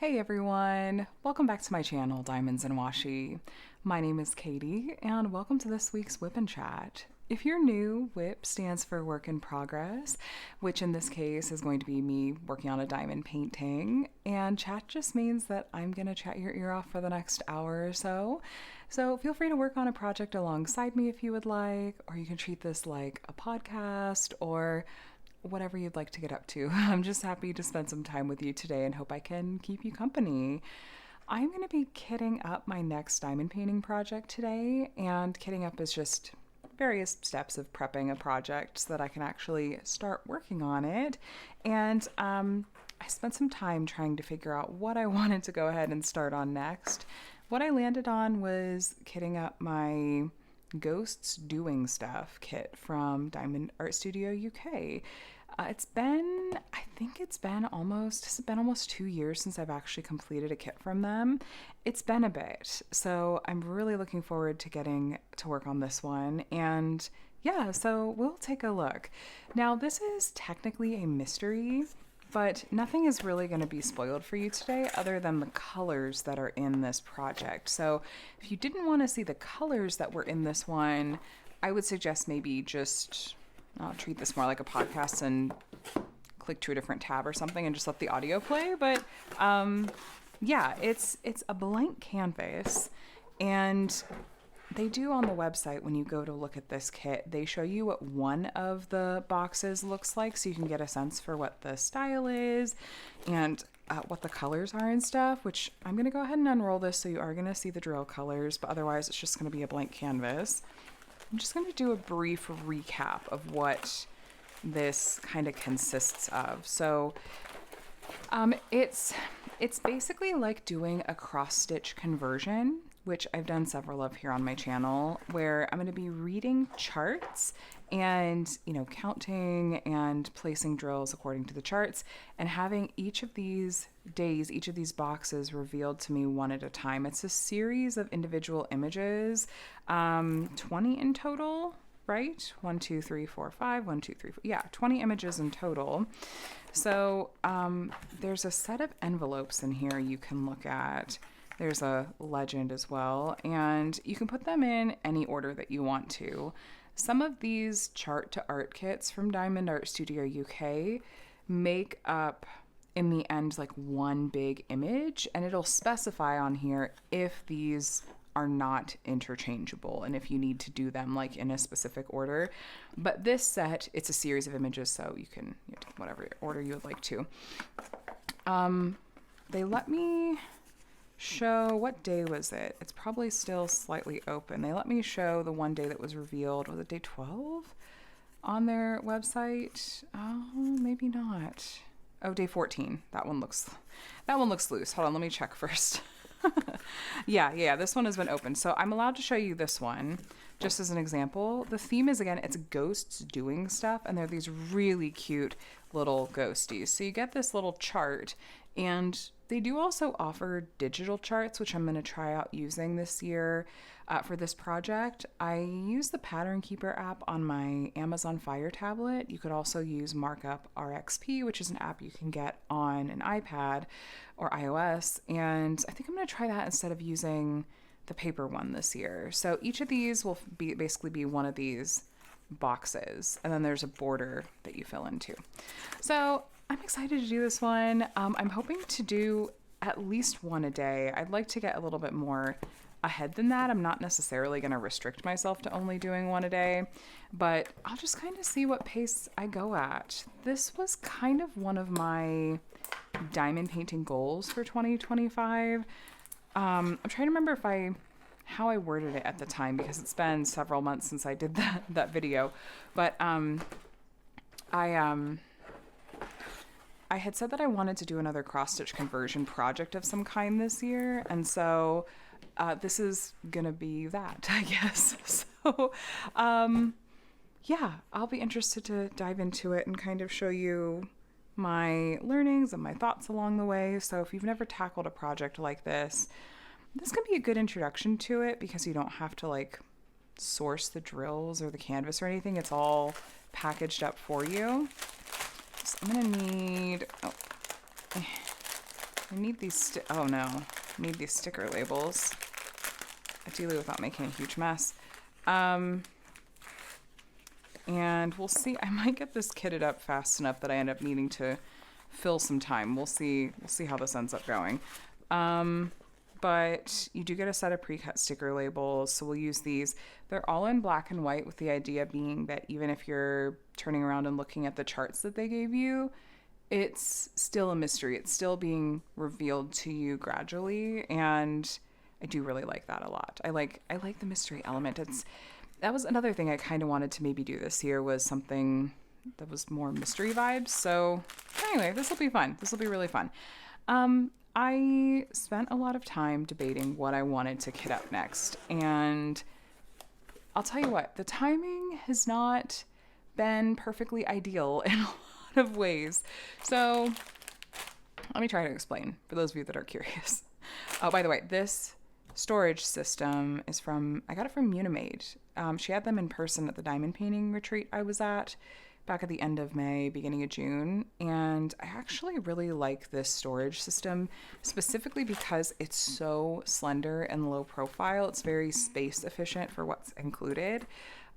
Hey everyone, welcome back to my channel, Diamonds and Washi. My name is Katie, and welcome to this week's WIP and Chat. If you're new, WIP stands for Work in Progress, which in this case is going to be me working on a diamond painting, and chat just means that I'm going to chat your ear off for the next hour or so. So feel free to work on a project alongside me if you would like, or you can treat this like a podcast or whatever you'd like to get up to. I'm just happy to spend some time with you today and hope I can keep you company. I'm going to be kitting up my next diamond painting project today, and kitting up is just various steps of prepping a project so that I can actually start working on it. And I spent some time trying to figure out what I wanted to go ahead and start on next. What I landed on was kitting up my Ghosts Doing Stuff kit from Diamond Art Studio UK. It's been almost 2 years since I've actually completed a kit from them. It's been a bit, so I'm really looking forward to getting to work on this one. And yeah, so we'll take a look. Now, this is technically a mystery, but nothing is really going to be spoiled for you today other than the colors that are in this project. So if you didn't want to see the colors that were in this one, I would suggest maybe just treat this more like a podcast and click to a different tab or something and just let the audio play. But yeah, it's a blank canvas, and they do on the website, when you go to look at this kit, they show you what one of the boxes looks like so you can get a sense for what the style is and what the colors are and stuff, which I'm going to go ahead and unroll this so you are going to see the drill colors, but otherwise it's just going to be a blank canvas. I'm just going to do a brief recap of what this kind of consists of. So it's basically like doing a cross-stitch conversion, which I've done several of here on my channel, where I'm going to be reading charts and, counting and placing drills according to the charts, and having each of these boxes revealed to me one at a time. It's a series of individual images, 20 in total, right? 1, 2, 3, 4, 5, 1, 2, 3, 4. Yeah, 20 images in total. So there's a set of envelopes in here you can look at. There's a legend as well, and you can put them in any order that you want to. Some of these chart to art kits from Diamond Art Studio UK make up, in the end, like one big image, and it'll specify on here if these are not interchangeable and if you need to do them like in a specific order. But this set, it's a series of images, so you can take whatever order you would like to. They let me show, what day was it? It's probably still slightly open. They let me show the one day that was revealed. Was it day 12 on their website? Oh, maybe not. Oh, day 14. That one looks loose. Hold on, let me check first. Yeah, this one has been open. So I'm allowed to show you this one just as an example. The theme is, again, it's ghosts doing stuff, and they're these really cute little ghosties. So you get this little chart, and they do also offer digital charts, which I'm going to try out using this year for this project. I use the Pattern Keeper app on my Amazon Fire tablet. You could also use Markup RXP, which is an app you can get on an iPad or iOS. And I think I'm going to try that instead of using the paper one this year. So each of these will basically be one of these boxes, and then there's a border that you fill in too. So I'm excited to do this one. I'm hoping to do at least one a day. I'd like to get a little bit more ahead than that. I'm not necessarily going to restrict myself to only doing one a day, but I'll just kind of see what pace I go at. This was kind of one of my diamond painting goals for 2025. I'm trying to remember how I worded it at the time, because it's been several months since I did that video, but I had said that I wanted to do another cross-stitch conversion project of some kind this year, and so this is gonna be that, I guess. So yeah, I'll be interested to dive into it and kind of show you my learnings and my thoughts along the way. So if you've never tackled a project like this can be a good introduction to it, because you don't have to like source the drills or the canvas or anything. It's all packaged up for you. So I'm gonna need, I need these, oh no, I need these sticker labels, ideally without making a huge mess. And we'll see, I might get this kitted up fast enough that I end up needing to fill some time. We'll see how this ends up going. But you do get a set of pre-cut sticker labels, so we'll use these. They're all in black and white, with the idea being that even if you're turning around and looking at the charts that they gave you, it's still a mystery. It's still being revealed to you gradually, and I do really like that a lot. I like the mystery element. That was another thing I kind of wanted to maybe do this year, was something that was more mystery vibes. So anyway, this will be fun. This will be really fun. I spent a lot of time debating what I wanted to kit up next, and I'll tell you what, the timing has not been perfectly ideal in a lot of ways. So let me try to explain for those of you that are curious. Oh, by the way, this storage system is I got it from Unimade. She had them in person at the diamond painting retreat I was at back at the end of May, beginning of June, and I actually really like this storage system, specifically because it's so slender and low profile. It's very space efficient for what's included.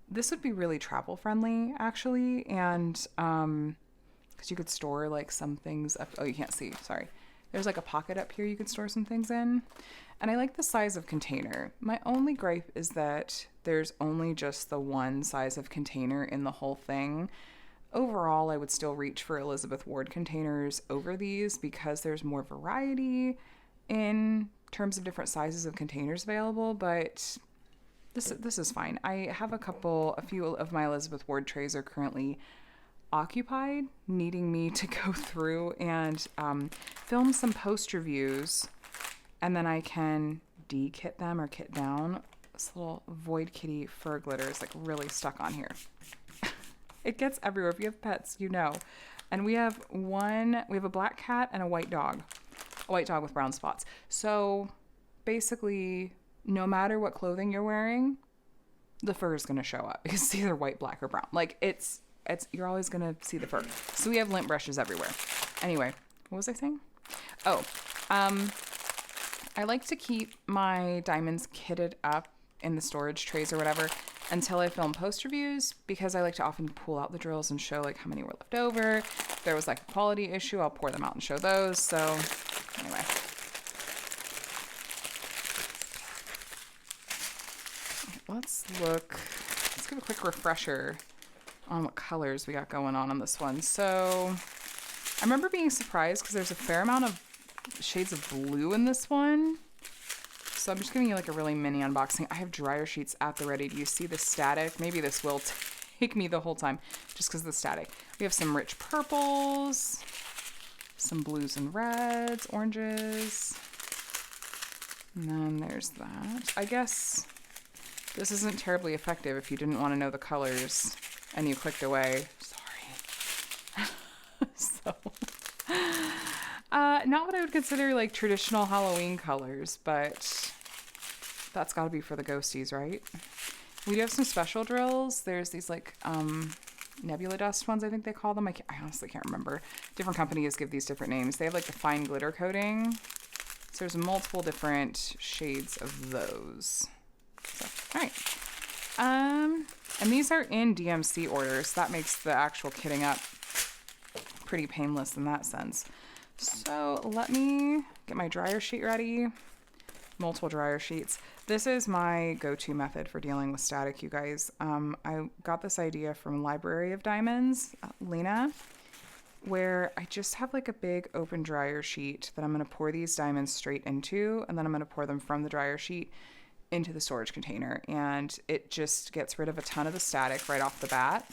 This would be really travel friendly, actually, and because you could store like some things up. Oh, you can't see, sorry. There's like a pocket up here you could store some things in. And I like the size of container. My only gripe is that there's only just the one size of container in the whole thing. Overall, I would still reach for Elizabeth Ward containers over these because there's more variety in terms of different sizes of containers available, but this is fine. I have a few of my Elizabeth Ward trays are currently occupied, needing me to go through and film some post reviews, and then I can de-kit them or kit down. This little Void Kitty fur glitter is like really stuck on here. It gets everywhere. If you have pets, you know. And we have a black cat and a white dog with brown spots. So basically, no matter what clothing you're wearing, the fur is going to show up because it's either white, black, or brown. Like it's you're always going to see the fur. So we have lint brushes everywhere. Anyway, what was I saying? Oh, I like to keep my diamonds kitted up in the storage trays or whatever until I film post reviews, because I like to often pull out the drills and show like how many were left over. If there was like a quality issue, I'll pour them out and show those. So anyway. Let's give a quick refresher on what colors we got going on this one. So I remember being surprised because there's a fair amount of shades of blue in this one. So I'm just giving you like a really mini unboxing. I have dryer sheets at the ready. Do you see the static? Maybe this will take me the whole time just because of the static. We have some rich purples, some blues and reds, oranges. And then there's that. I guess this isn't terribly effective if you didn't want to know the colors and you clicked away. Sorry. So, not what I would consider like traditional Halloween colors, but that's got to be for the ghosties, right? We do have some special drills. There's these like nebula dust ones, I think they call them. I honestly can't remember. Different companies give these different names. They have like the fine glitter coating. So there's multiple different shades of those. So, all right. And these are in DMC orders. That makes the actual kitting up pretty painless in that sense. So let me get my dryer sheet ready. Multiple dryer sheets. This is my go-to method for dealing with static, you guys. I got this idea from Library of Diamonds, Lena, where I just have like a big open dryer sheet that I'm going to pour these diamonds straight into, and then I'm going to pour them from the dryer sheet into the storage container, and it just gets rid of a ton of the static right off the bat.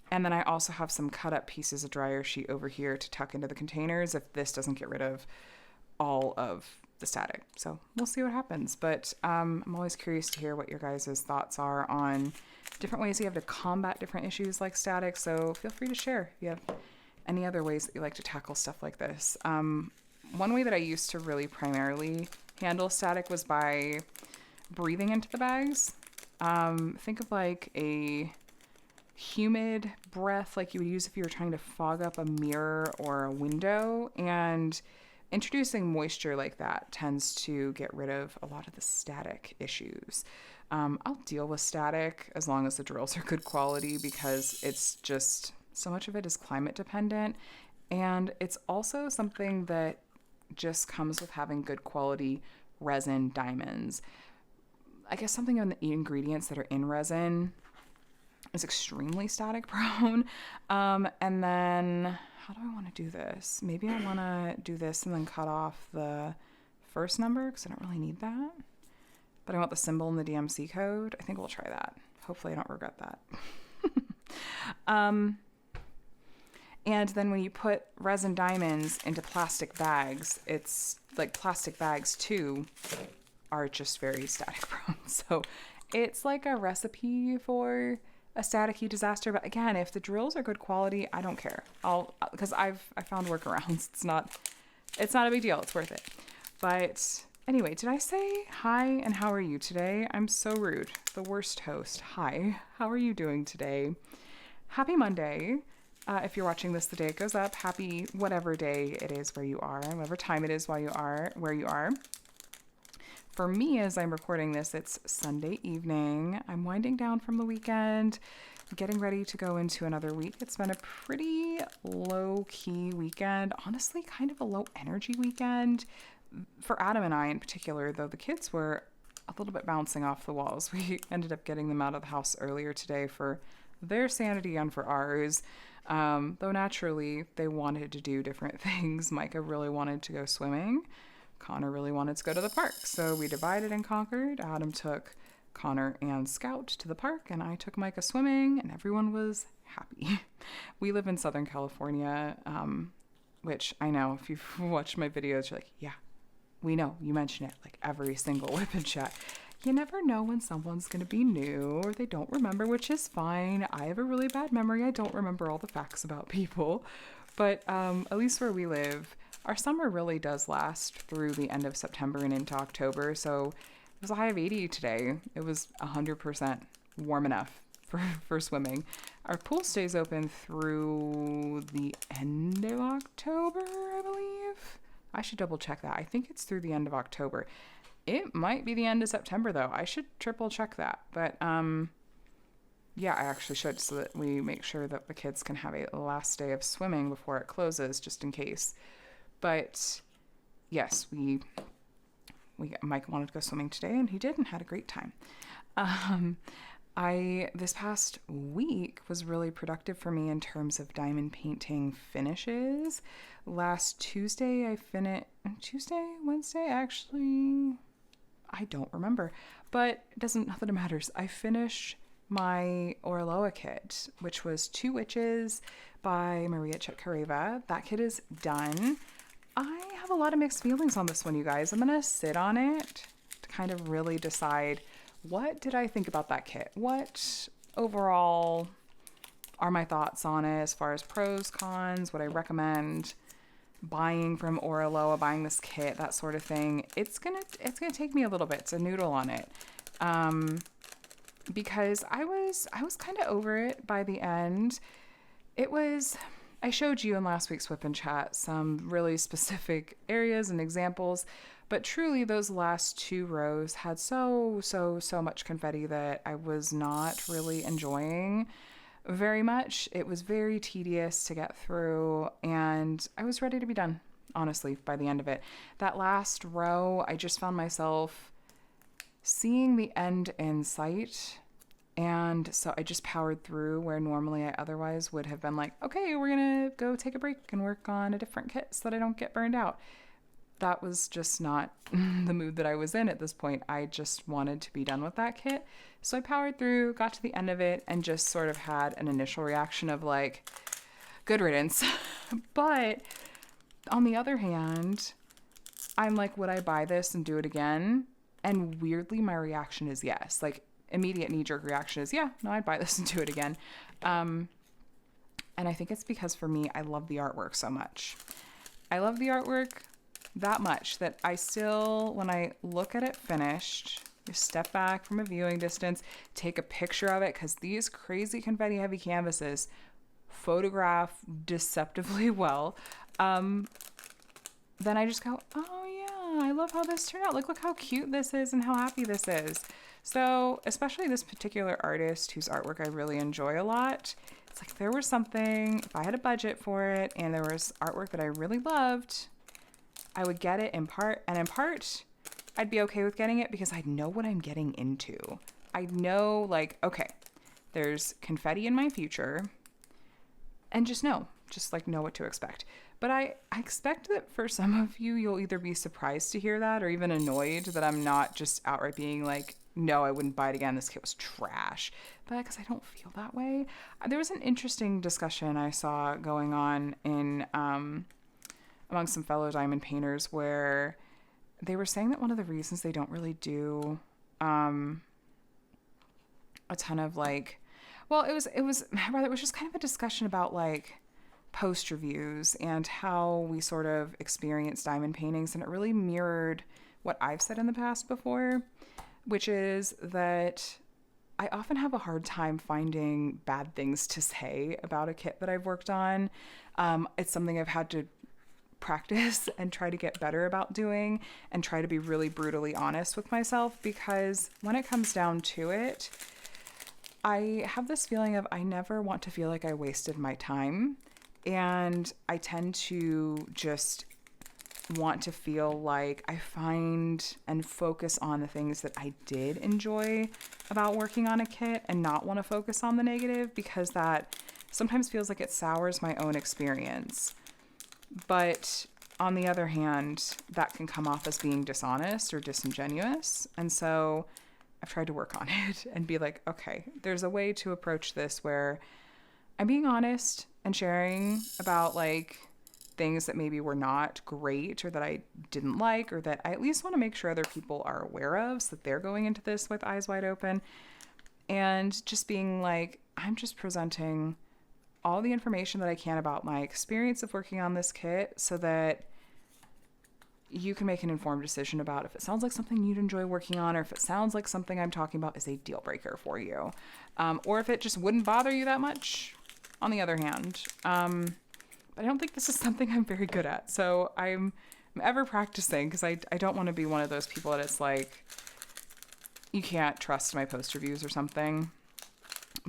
And then I also have some cut up pieces of dryer sheet over here to tuck into the containers if this doesn't get rid of all of the static. So we'll see what happens. But I'm always curious to hear what your guys' thoughts are on different ways you have to combat different issues like static. So feel free to share if you have any other ways that you like to tackle stuff like this. One way that I used to really primarily handle static was by breathing into the bags. Think of like a humid breath like you would use if you were trying to fog up a mirror or a window. And introducing moisture like that tends to get rid of a lot of the static issues. I'll deal with static as long as the drills are good quality, because it's just so much of it is climate dependent. And it's also something that just comes with having good quality resin diamonds. I guess something on the ingredients that are in resin is extremely static prone. And then how do I want to do this? Maybe I want to do this and then cut off the first number because I don't really need that. But I want the symbol and the DMC code. I think we'll try that. Hopefully I don't regret that. And then when you put resin diamonds into plastic bags, it's like plastic bags too are just very static prone. So it's like a recipe for a staticky disaster. But again, if the drills are good quality, I don't care. Because I found workarounds. It's not a big deal. It's worth it. But anyway, did I say hi and how are you today? I'm so rude. The worst host. Hi, how are you doing today? Happy Monday. If you're watching this the day it goes up, happy whatever day it is where you are, whatever time it is while you are where you are. For me, as I'm recording this, it's Sunday evening. I'm winding down from the weekend, getting ready to go into another week. It's been a pretty low-key weekend, honestly, kind of a low-energy weekend for Adam and I in particular, though the kids were a little bit bouncing off the walls. We ended up getting them out of the house earlier today for their sanity and for ours. Though naturally they wanted to do different things. Micah really wanted to go swimming. Connor really wanted to go to the park. So we divided and conquered. Adam took Connor and Scout to the park, and I took Micah swimming, and everyone was happy. We live in Southern California, which I know if you've watched my videos, you're like, yeah, we know. You mention it like every single WIP and Chat. You never know when someone's going to be new or they don't remember, which is fine. I have a really bad memory. I don't remember all the facts about people. But at least where we live, our summer really does last through the end of September and into October. So it was a high of 80 today. It was 100% warm enough for swimming. Our pool stays open through the end of October, I believe. I should double check that. I think it's through the end of October. It might be the end of September, though. I should triple check that. But, yeah, I actually should, so that we make sure that the kids can have a last day of swimming before it closes, just in case. But, yes, Mike wanted to go swimming today, and he did, and had a great time. This past week was really productive for me in terms of diamond painting finishes. Last Tuesday, Wednesday, actually, I don't remember, but nothing matters. I finished my Orloa kit, which was 2 Witches by Maria Chetkareva. That kit is done. I have a lot of mixed feelings on this one, you guys. I'm going to sit on it to kind of really decide, what did I think about that kit? What overall are my thoughts on it as far as pros, cons, what I recommend buying from Orloa, buying this kit, that sort of thing. It's gonna take me a little bit to noodle on it, because I was kind of over it by the end. I showed you in last week's WIP and Chat some really specific areas and examples, but truly those last 2 rows had so much confetti that I was not really enjoying very much. It was very tedious to get through, and I was ready to be done, honestly, by the end of it. That last row, I just found myself seeing the end in sight, and so I just powered through where normally I otherwise would have been like, okay, we're gonna go take a break and work on a different kit so that I don't get burned out. That was just not the mood that I was in at this point. I just wanted to be done with that kit. So I powered through, got to the end of it, and just sort of had an initial reaction of like, good riddance. But on the other hand, I'm like, would I buy this and do it again? And weirdly, my reaction is yes. Like, immediate knee-jerk reaction is, yeah, no, I'd buy this and do it again. And I think it's because for me, I love the artwork so much. I love the artwork that much that I still, when I look at it finished, Just step back from a viewing distance, take a picture of it, because these crazy confetti heavy canvases photograph deceptively well. Then I just go, oh yeah, I love how this turned out. Like, look how cute this is and how happy this is. So, especially this particular artist whose artwork I really enjoy a lot, it's like there was something, if I had a budget for it and there was artwork that I really loved, I would get it in part, and in part, I'd be okay with getting it because I know what I'm getting into. I know, like, okay, there's confetti in my future, and just know what to expect. But I expect that for some of you, you'll either be surprised to hear that or even annoyed that I'm not just outright being like, no, I wouldn't buy it again. This kit was trash. But because I don't feel that way. There was an interesting discussion I saw going on in among some fellow diamond painters where they were saying that one of the reasons they don't really do a ton of like, well, it was just kind of a discussion about like post reviews and how we sort of experience diamond paintings, and it really mirrored what I've said in the past before, which is that I often have a hard time finding bad things to say about a kit that I've worked on. It's something I've had to practice and try to get better about doing, and try to be really brutally honest with myself, because when it comes down to it, I have this feeling of I never want to feel like I wasted my time. And I tend to just want to feel like I find and focus on the things that I did enjoy about working on a kit and not want to focus on the negative, because that sometimes feels like it sours my own experience. But on the other hand, that can come off as being dishonest or disingenuous. And so I've tried to work on it and be like, okay, there's a way to approach this where I'm being honest and sharing about like things that maybe were not great or that I didn't like, or that I at least want to make sure other people are aware of, so that they're going into this with eyes wide open. And just being like, I'm just presenting all the information that I can about my experience of working on this kit, so that you can make an informed decision about if it sounds like something you'd enjoy working on, or if it sounds like something I'm talking about is a deal breaker for you, or if it just wouldn't bother you that much on the other hand. But I don't think this is something I'm very good at, so I'm ever practicing, because I don't want to be one of those people that it's like, you can't trust my post reviews or something.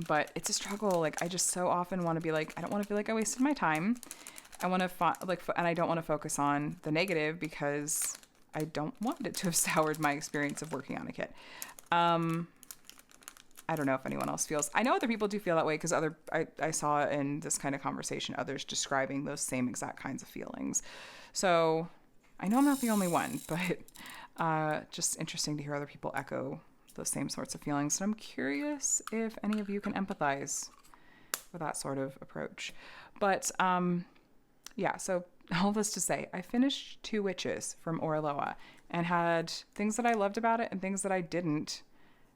But it's a struggle. Like, I just so often want to be like, I don't want to feel like I wasted my time. I want to and I don't want to focus on the negative, because I don't want it to have soured my experience of working on a kit. I don't know if anyone else feels. I know other people do feel that way, because I saw in this kind of conversation others describing those same exact kinds of feelings. So I know I'm not the only one, but just interesting to hear other people echo those same sorts of feelings. And I'm curious if any of you can empathize with that sort of approach. But yeah, so all this to say, I finished 2 Witches from Orloa and had things that I loved about it and things that I didn't,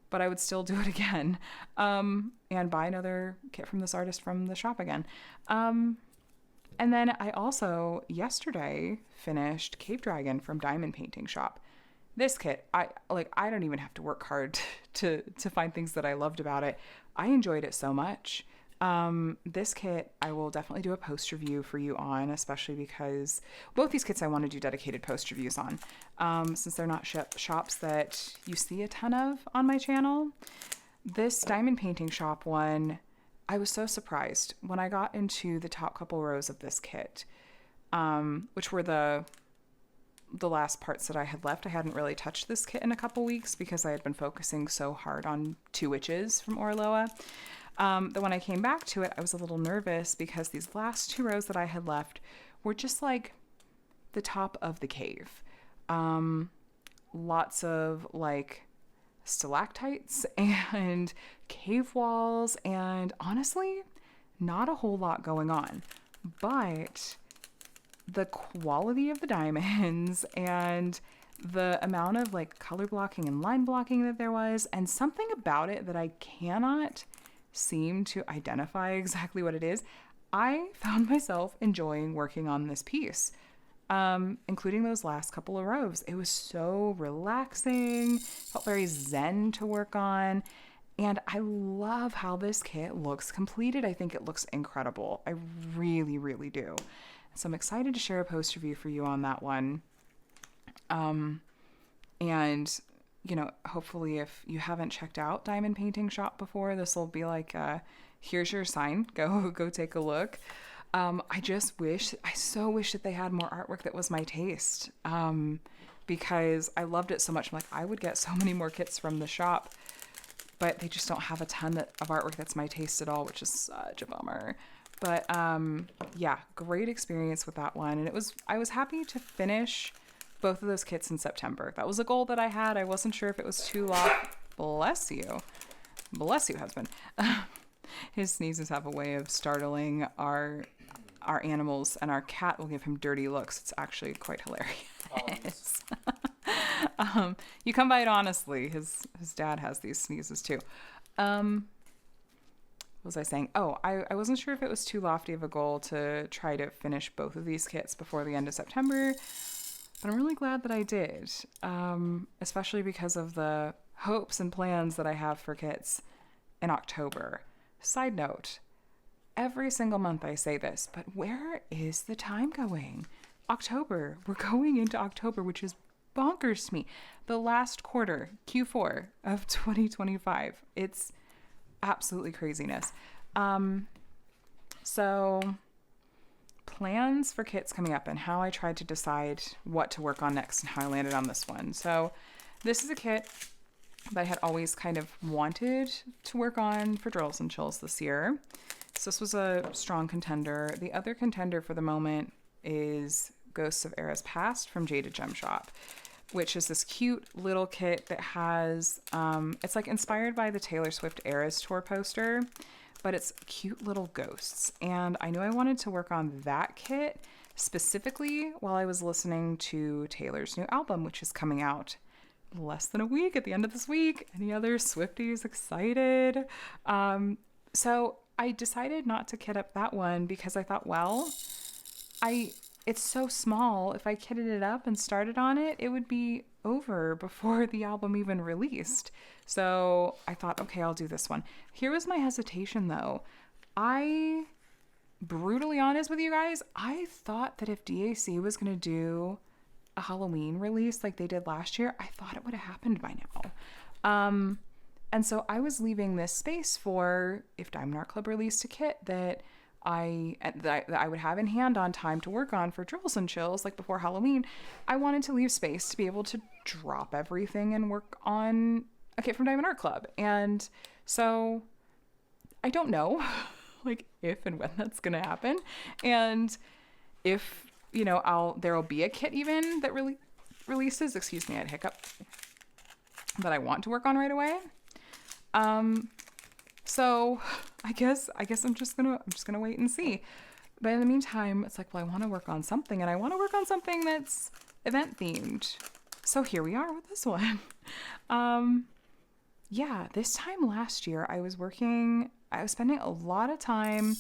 but I would still do it again, and buy another kit from this artist from the shop again. And then I also yesterday finished Cave Dragon from Diamond Painting Shop. This kit, I don't even have to work hard to find things that I loved about it. I enjoyed it so much. This kit, I will definitely do a post review for you on, especially because both these kits I want to do dedicated post reviews on, since they're not shops that you see a ton of on my channel. This Diamond Painting Shop one, I was so surprised when I got into the top couple rows of this kit, which were the last parts that I had left. I hadn't really touched this kit in a couple weeks because I had been focusing so hard on 2 Witches from Orloa. That when I came back to it, I was a little nervous because these last 2 rows that I had left were just like the top of the cave. Lots of like stalactites and cave walls, and honestly, not a whole lot going on. But the quality of the diamonds and the amount of like color blocking and line blocking that there was, and something about it that I cannot seem to identify exactly what it is, I found myself enjoying working on this piece. including those last couple of rows. It was so relaxing, felt very zen to work on. And I love how this kit looks completed. I think it looks incredible. I really, really do. So I'm excited to share a post review for you on that one. And, you know, hopefully if you haven't checked out Diamond Painting Shop before, this will be like, here's your sign. Go take a look. I so wish that they had more artwork that was my taste. Because I loved it so much. I'm like, I would get so many more kits from the shop, but they just don't have a ton of artwork that's my taste at all, which is such a bummer. But yeah, great experience with that one. And I was happy to finish both of those kits in September. That was a goal that I had. I wasn't sure if it was too long. Bless you. Bless you, husband. His sneezes have a way of startling our animals, and our cat will give him dirty looks. It's actually quite hilarious. You come by it honestly. His dad has these sneezes too. What was I saying? Oh, I wasn't sure if it was too lofty of a goal to try to finish both of these kits before the end of September, but I'm really glad that I did, especially because of the hopes and plans that I have for kits in October. Side note, every single month I say this, but where is the time going? October. We're going into October, which is bonkers to me. The last quarter, Q4 of 2025. It's absolutely craziness. So plans for kits coming up and how I tried to decide what to work on next and how I landed on this one. So this is a kit that I had always kind of wanted to work on for Drills and Chills this year. So this was a strong contender. The other contender for the moment is Ghosts of Eras Past from Jaded Gem Shop, which is this cute little kit that has, it's like inspired by the Taylor Swift Eras Tour poster, but it's cute little ghosts. And I knew I wanted to work on that kit specifically while I was listening to Taylor's new album, which is coming out less than a week at the end of this week. Any other Swifties excited? So I decided not to kit up that one because I thought, well, it's so small. If I kitted it up and started on it, it would be over before the album even released. So I thought, okay, I'll do this one. Here was my hesitation though. Brutally honest with you guys, I thought that if DAC was going to do a Halloween release like they did last year, I thought it would have happened by now. And so I was leaving this space for if Diamond Art Club released a kit that I would have in hand on time to work on for Drills and Chills, like before Halloween. I wanted to leave space to be able to drop everything and work on a kit from Diamond Art Club. And so I don't know like if and when that's going to happen. And if, you know, there'll be a kit even that releases, excuse me, I had a hiccup, that I want to work on right away. So I guess I'm just gonna wait and see. But in the meantime, it's like, well, I want to work on something, and I want to work on something that's event themed. So here we are with this one. Yeah, this time last year, I was spending a lot of time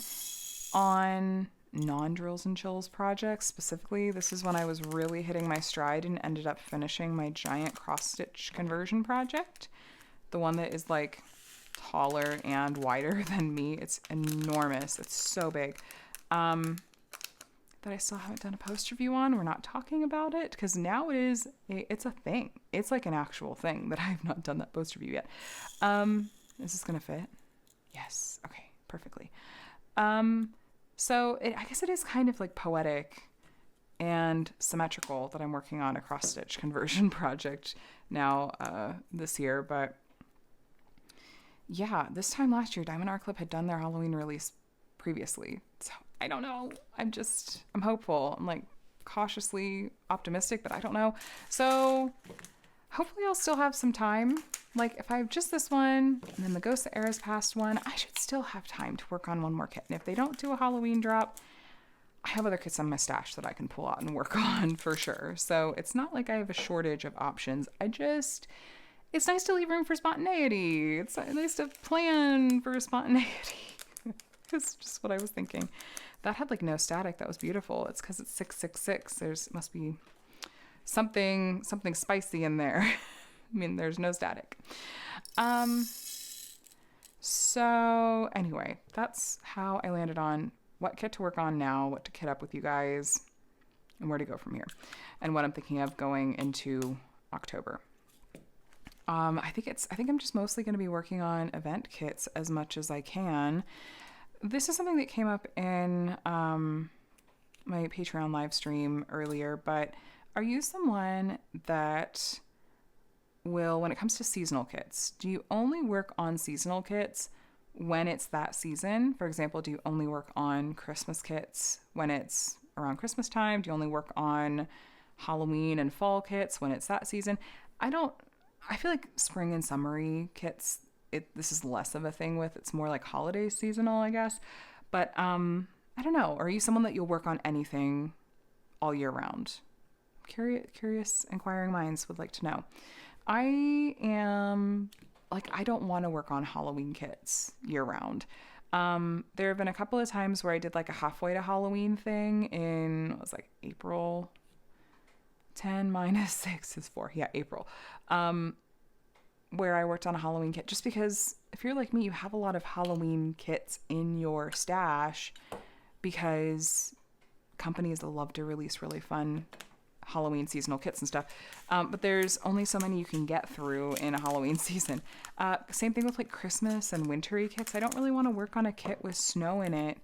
on non-Drills and Chills projects. Specifically, this is when I was really hitting my stride and ended up finishing my giant cross-stitch conversion project. The one that is like taller and wider than me. It's enormous. It's so big. That I still haven't done a post review on. We're not talking about it because now it's a thing. It's like an actual thing that I've not done that post review yet. Is this gonna fit? Yes. Okay. Perfectly. So I guess it is kind of like poetic and symmetrical that I'm working on a cross-stitch conversion project now this year. But yeah, this time last year, Diamond Art Club had done their Halloween release previously. So I don't know. I'm hopeful. I'm like cautiously optimistic, but I don't know. So hopefully I'll still have some time. Like if I have just this one and then the Ghost of Eras Past one, I should still have time to work on one more kit. And if they don't do a Halloween drop, I have other kits on my stash that I can pull out and work on for sure. So it's not like I have a shortage of options. It's nice to leave room for spontaneity. It's nice to plan for spontaneity. It's just what I was thinking. That had like no static. That was beautiful. It's because it's 666. Must be something spicy in there. I mean, there's no static. So anyway, that's how I landed on what kit to work on now, what to kit up with you guys, and where to go from here, and what I'm thinking of going into October. I think I'm just mostly going to be working on event kits as much as I can. This is something that came up in my Patreon live stream earlier, but are you someone that will, when it comes to seasonal kits, do you only work on seasonal kits when it's that season? For example, do you only work on Christmas kits when it's around Christmas time? Do you only work on Halloween and fall kits when it's that season? I feel like spring and summery kits, this is less of a thing with. It's more like holiday seasonal, I guess. But I don't know. Are you someone that you'll work on anything all year round? Curious inquiring minds would like to know. I am like, I don't want to work on Halloween kits year round. There have been a couple of times where I did like a halfway to Halloween thing in, it was like April. 10 minus 6 is 4. Yeah, April. Where I worked on a Halloween kit, just because if you're like me, you have a lot of Halloween kits in your stash because companies love to release really fun Halloween seasonal kits and stuff. But there's only so many you can get through in a Halloween season. Same thing with like Christmas and wintry kits. I don't really want to work on a kit with snow in it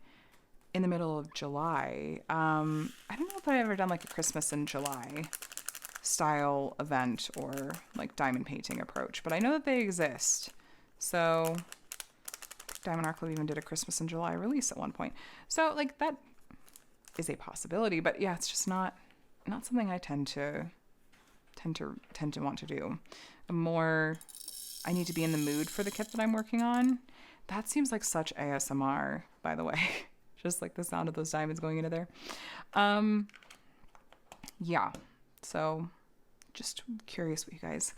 in the middle of July. I don't know if I've ever done like a Christmas in July style event or like diamond painting approach, but I know that they exist. So Diamond Art Club even did a Christmas in July release at one point. So like that is a possibility, but yeah, it's just not something I tend to want to do. I need to be in the mood for the kit that I'm working on. That seems like such ASMR, by the way. Just like the sound of those diamonds going into there. Yeah. So just curious what you guys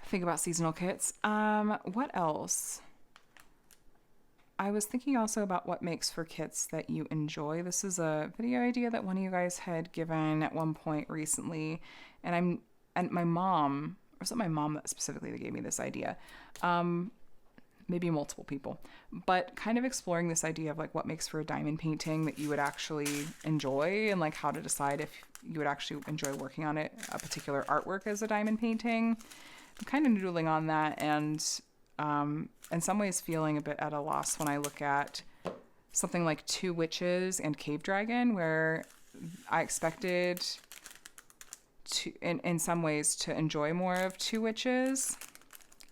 think about seasonal kits. What else? I was thinking also about what makes for kits that you enjoy. This is a video idea that one of you guys had given at one point recently. And my mom, or was it my mom that specifically gave me this idea? Maybe multiple people, but kind of exploring this idea of like what makes for a diamond painting that you would actually enjoy, and like how to decide if you would actually enjoy working on a particular artwork as a diamond painting. I'm kind of noodling on that, and in some ways feeling a bit at a loss when I look at something like Two Witches and Cave Dragon, where I expected to, in some ways, to enjoy more of Two Witches,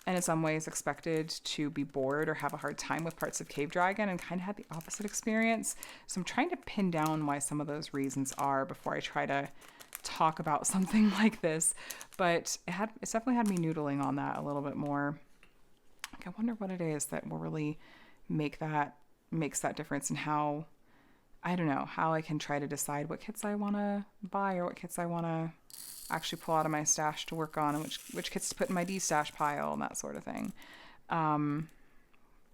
and in some ways expected to be bored or have a hard time with parts of Cave Dragon, and kind of had the opposite experience. So I'm trying to pin down why some of those reasons are before I try to talk about something like this. But it's definitely had me noodling on that a little bit more. Like, I wonder what it is that will really makes that difference, and how, I don't know, how I can try to decide what kits I want to buy or what kits I want to actually pull out of my stash to work on, and which kits to put in my D-stash pile and that sort of thing.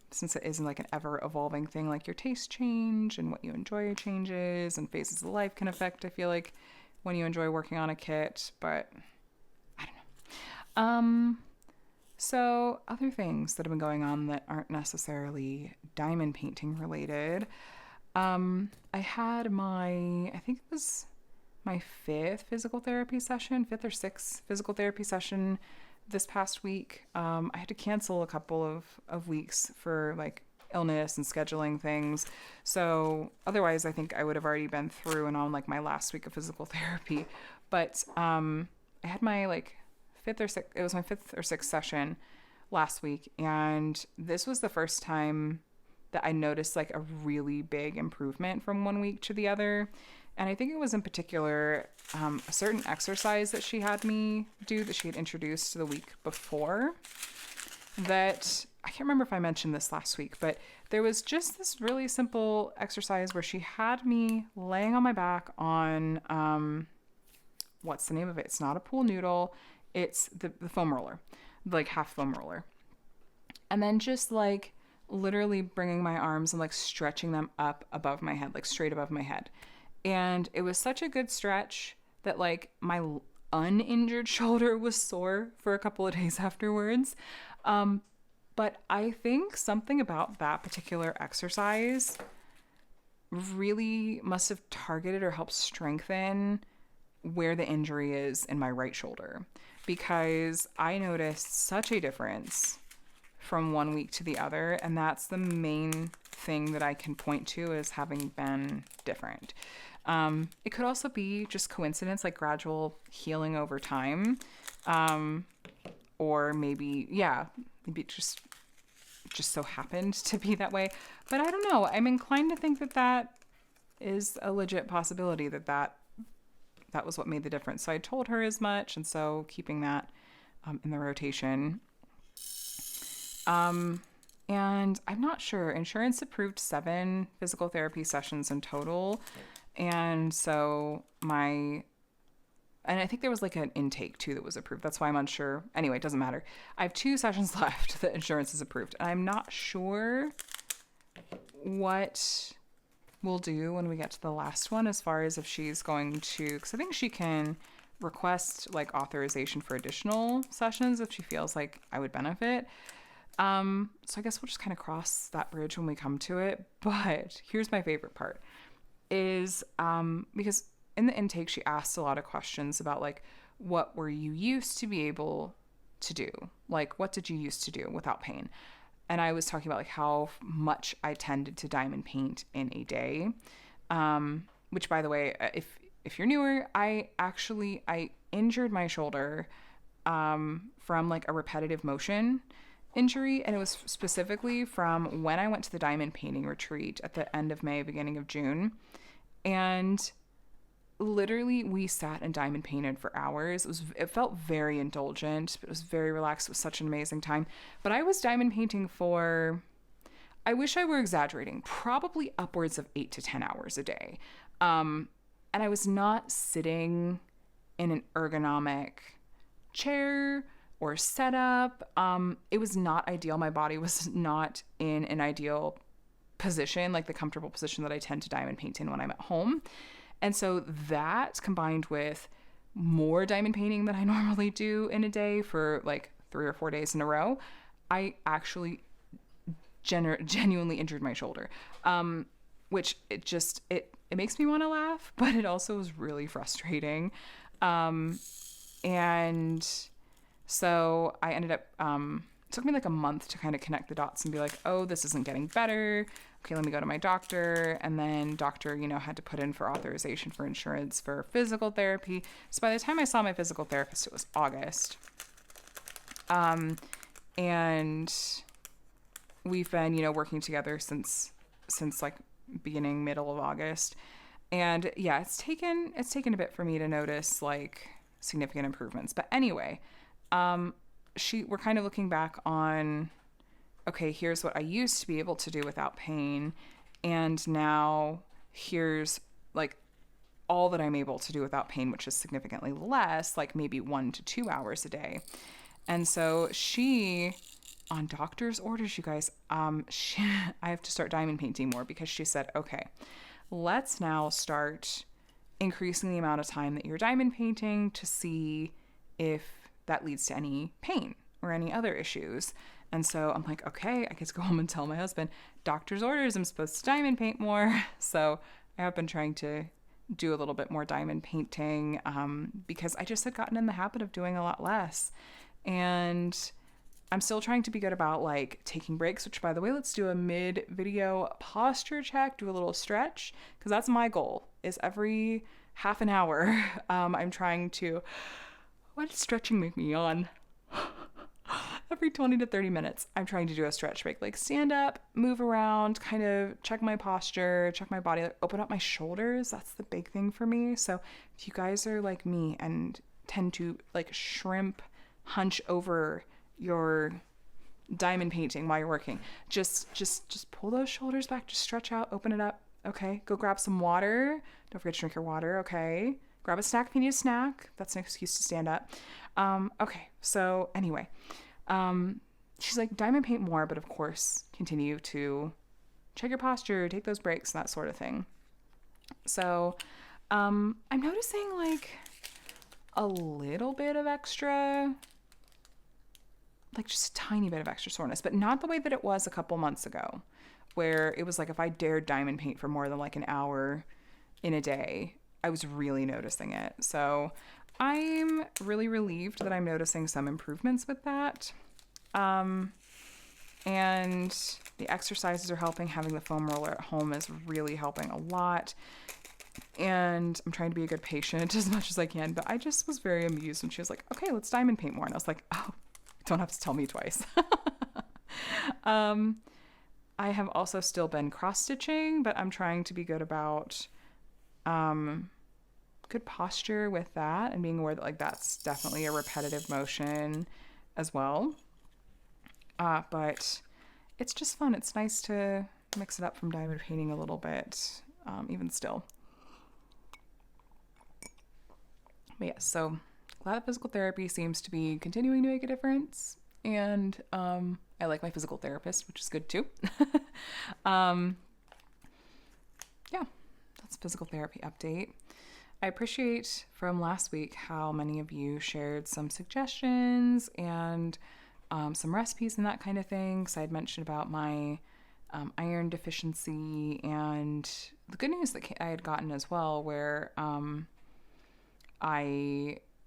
Since it isn't like an ever-evolving thing, like your tastes change and what you enjoy changes, and phases of life can affect, I feel like, when you enjoy working on a kit, but I don't know. So other things that have been going on that aren't necessarily diamond painting related. I had I think it was my fifth or sixth physical therapy session this past week. I had to cancel a couple of weeks for like illness and scheduling things. So otherwise I think I would have already been through and on like my last week of physical therapy. But I had my it was my fifth or sixth session last week, and this was the first time that I noticed like a really big improvement from one week to the other. And I think it was in particular a certain exercise that she had me do, that she had introduced the week before, that I can't remember if I mentioned this last week, but there was just this really simple exercise where she had me laying on my back on, what's the name of it? It's not a pool noodle. It's the foam roller, like half foam roller. And then just like literally bringing my arms and like stretching them up above my head, like straight above my head. And it was such a good stretch that like my uninjured shoulder was sore for a couple of days afterwards. But I think something about that particular exercise really must have targeted or helped strengthen where the injury is in my right shoulder, because I noticed such a difference from one week to the other, and that's the main thing that I can point to as having been different. It could also be just coincidence, like gradual healing over time, or maybe it just so happened to be that way. But I don't know. I'm inclined to think that is a legit possibility, that was what made the difference. So I told her as much, and so keeping that in the rotation. And I'm not sure. Insurance approved 7 physical therapy sessions in total. And so and I think there was like an intake too that was approved. That's why I'm unsure. Anyway, it doesn't matter. I have 2 sessions left that insurance is approved. And I'm not sure what we'll do when we get to the last one, as far as if she's going to, because I think she can request like authorization for additional sessions if she feels like I would benefit. So I guess we'll just kind of cross that bridge when we come to it. But here's my favorite part is, because in the intake, she asked a lot of questions about like, what were you used to be able to do? Like, what did you used to do without pain? And I was talking about like how much I tended to diamond paint in a day. Which, by the way, if you're newer, I injured my shoulder, from like a repetitive motion injury. And it was specifically from when I went to the diamond painting retreat at the end of May, beginning of June. And literally we sat and diamond painted for hours. It felt very indulgent. It was very relaxed. It was such an amazing time. But I was diamond painting for, I wish I were exaggerating, probably upwards of 8 to 10 hours a day. And I was not sitting in an ergonomic chair or setup. It was not ideal. My body was not in an ideal position, like the comfortable position that I tend to diamond paint in when I'm at home. And so that, combined with more diamond painting than I normally do in a day for like 3 or 4 days in a row, I actually genuinely injured my shoulder, which it makes me want to laugh, but it also was really frustrating. And so I ended up, it took me like a month to kind of connect the dots and be like, oh, this isn't getting better. Okay, let me go to my doctor. And then doctor, had to put in for authorization for insurance for physical therapy. So by the time I saw my physical therapist, it was August. And we've been, working together since like beginning, middle of August. And yeah, it's taken a bit for me to notice like significant improvements. But anyway, we're kind of looking back on, okay, here's what I used to be able to do without pain. And now here's like all that I'm able to do without pain, which is significantly less, like maybe 1 to 2 hours a day. And so she, on doctor's orders, you guys, I have to start diamond painting more, because she said, okay, let's now start increasing the amount of time that you're diamond painting to see if that leads to any pain or any other issues. And so I'm like, okay, I get to go home and tell my husband, doctor's orders, I'm supposed to diamond paint more. So I have been trying to do a little bit more diamond painting, because I just had gotten in the habit of doing a lot less. And I'm still trying to be good about like taking breaks, which, by the way, let's do a mid-video posture check, do a little stretch, because that's my goal, is every half an hour, I'm trying to, why does stretching make me yawn? Every 20 to 30 minutes, I'm trying to do a stretch break, like stand up, move around, kind of check my posture, check my body, like open up my shoulders. That's the big thing for me. So if you guys are like me and tend to like shrimp, hunch over your diamond painting while you're working, just pull those shoulders back, just stretch out, open it up. Okay, go grab some water. Don't forget to drink your water. Okay, grab a snack if you need a snack. That's an excuse to stand up. Okay, so anyway, she's like, diamond paint more, but of course, continue to check your posture, take those breaks, that sort of thing. So, I'm noticing like a little bit of extra, like just a tiny bit of extra soreness, but not the way that it was a couple months ago, where it was like if I dared diamond paint for more than like an hour in a day, I was really noticing it. So I'm really relieved that I'm noticing some improvements with that. And the exercises are helping. Having the foam roller at home is really helping a lot. And I'm trying to be a good patient as much as I can, but I just was very amused when she was like, okay, let's diamond paint more. And I was like, oh, don't have to tell me twice. I have also still been cross-stitching, but I'm trying to be good about good posture with that and being aware that like that's definitely a repetitive motion as well. But it's just fun. It's nice to mix it up from diamond painting a little bit, even still. But yeah, so glad that physical therapy seems to be continuing to make a difference. And I like my physical therapist, which is good too. Yeah, that's a physical therapy update. I appreciate from last week how many of you shared some suggestions and some recipes and that kind of thing. So I'd mentioned about my iron deficiency and the good news that I had gotten as well, where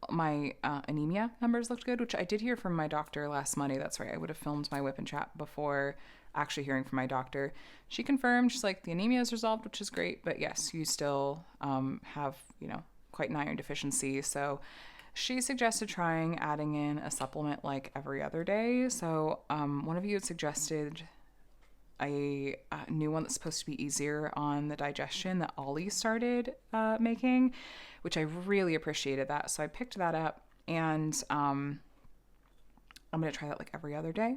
my anemia numbers looked good, which I did hear from my doctor last Monday. That's right. I would have filmed my WIP and Chat before actually hearing from my doctor. She confirmed, she's like, the anemia is resolved, which is great. But yes, you still have, quite an iron deficiency. So she suggested trying adding in a supplement like every other day. So one of you had suggested a new one that's supposed to be easier on the digestion that Ollie started making, which I really appreciated that. So I picked that up, and I'm going to try that like every other day,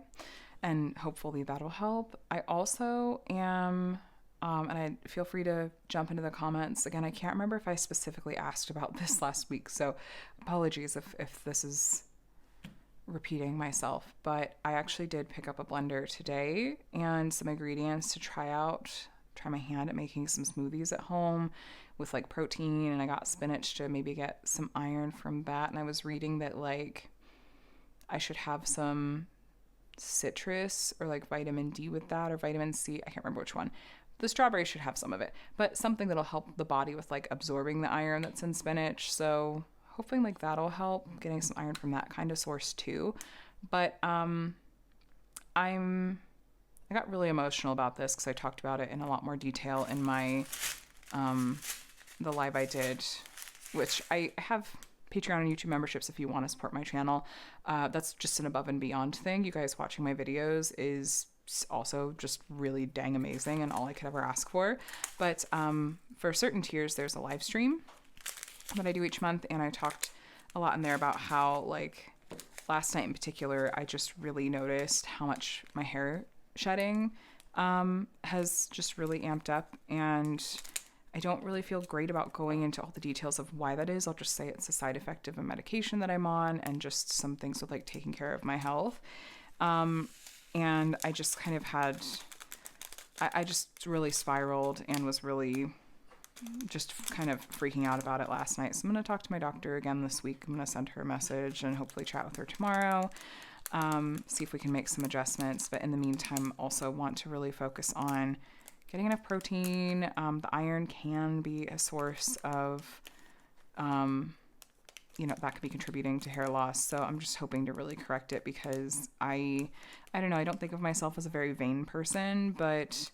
and hopefully that'll help. I also am, and I feel free to jump into the comments. Again, I can't remember if I specifically asked about this last week, so apologies if this is repeating myself, but I actually did pick up a blender today and some ingredients to try my hand at making some smoothies at home with like protein, and I got spinach to maybe get some iron from that. And I was reading that like I should have some citrus or like vitamin D with that, or vitamin C, I can't remember which one. The strawberry should have some of it, but something that'll help the body with like absorbing the iron that's in spinach. So hoping like that'll help getting some iron from that kind of source too. But I got really emotional about this because I talked about it in a lot more detail in my the live I did, which I have Patreon and YouTube memberships if you want to support my channel. That's just an above and beyond thing. You guys watching my videos is also just really dang amazing and all I could ever ask for. But for certain tiers, there's a live stream that I do each month, and I talked a lot in there about how like last night in particular I just really noticed how much my hair shedding has just really amped up, and I don't really feel great about going into all the details of why that is. I'll just say it's a side effect of a medication that I'm on and just some things with like taking care of my health. And I just kind of I just really spiraled and was really just kind of freaking out about it last night. So I'm going to talk to my doctor again this week. I'm going to send her a message and hopefully chat with her tomorrow. See if we can make some adjustments. But in the meantime, also want to really focus on getting enough protein. The iron can be a source of, that could be contributing to hair loss. So I'm just hoping to really correct it because I don't know, I don't think of myself as a very vain person, but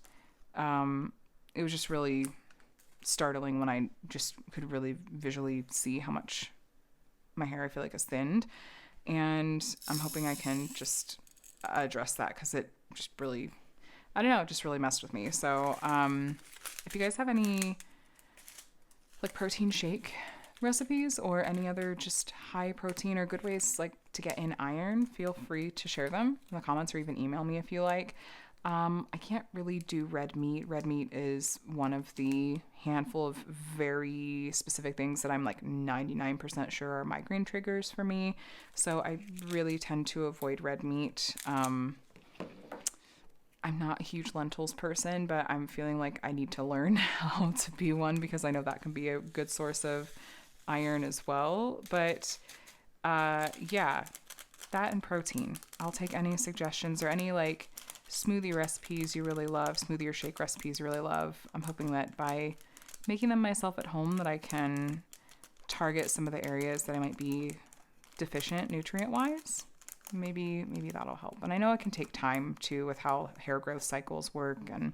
it was just really startling when I just could really visually see how much my hair I feel like is thinned, and I'm hoping I can just address that because it just really, I don't know, it just really messed with me. So if you guys have any like protein shake recipes or any other just high protein or good ways like to get in iron, feel free to share them in the comments or even email me if you like. I can't really do red meat. Red meat is one of the handful of very specific things that I'm like 99% sure are migraine triggers for me. So I really tend to avoid red meat. I'm not a huge lentils person, but I'm feeling like I need to learn how to be one because I know that can be a good source of iron as well. But yeah, that and protein. I'll take any suggestions or any like smoothie recipes you really love, smoothie or shake recipes you really love. I'm hoping that by making them myself at home that I can target some of the areas that I might be deficient nutrient-wise. Maybe that'll help. And I know it can take time too with how hair growth cycles work, and